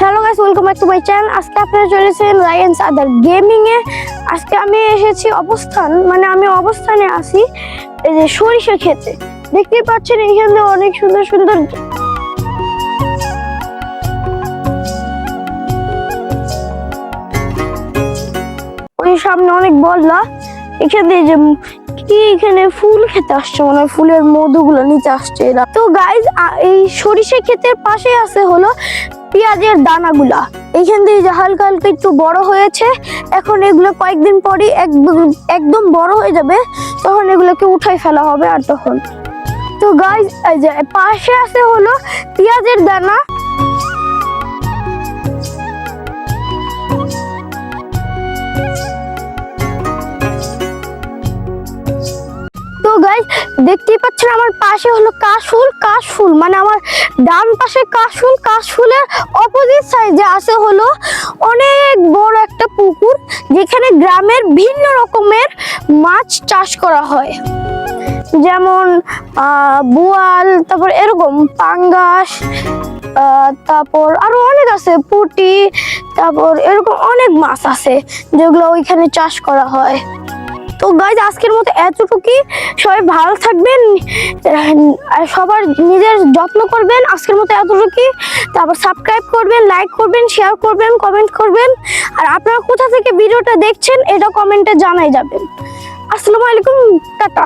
Hello guys, welcome back to my channel. আজকে আপনারা চলেছেন রায়ানস আদার গেমিং এ। আজকে আমি এসেছি আমি অবস্থানে আছি এই যে সরিষা ক্ষেতে। দেখতেই পাচ্ছেন এখানে অনেক সুন্দর সুন্দর ওই সামনে অনেক বললা। এখানে যে এখানে ফুল খেতে আসছে, মানে ফুলের মধুগুলো নিতে আসছে এরা। তো গাইজ এই সরিষা ক্ষেতের পাশে আছে হলো পেঁয়াজের দানাগুলা। এইখান দিয়ে যে হালকা হালকা একটু বড় হয়েছে, এখন এগুলো কয়েকদিন পরে একদম বড় হয়ে যাবে, তখন এগুলোকে উঠাই ফেলা হবে। আর তখন তো গাইজ এই যে পাশে আছে হলো পেঁয়াজের দানা। তো গাইজ দেখতেই পাচ্ছেন আমার পাশে হলো কাশফুল, মানে আমার ডান পাশে কাশফুলের অপোজিট সাইডে আছে হলো অনেক বড় একটা পুকুর, যেখানে গ্রামের ভিন্ন রকমের মাছ চাষ করা হয়, যেমন বোয়াল, তারপর এরকম পাঙ্গাস, তারপর আরো অনেক আছে, পুঁটি, তারপর এরকম অনেক মাছ আছে যেগুলো ওইখানে চাষ করা হয়। তো গাইজ আজকের মতো এতটুকুই। সবাই ভালো থাকবেন, সবার নিজের যত্ন করবেন। আজকের মতো এতটুকুই। তারপর সাবস্ক্রাইব করবেন, লাইক করবেন, শেয়ার করবেন, কমেন্ট করবেন। আর আপনারা কোথা থেকে ভিডিওটা দেখছেন এটা কমেন্টে জানাই যাবেন। আসসালামু আলাইকুম, টাটা।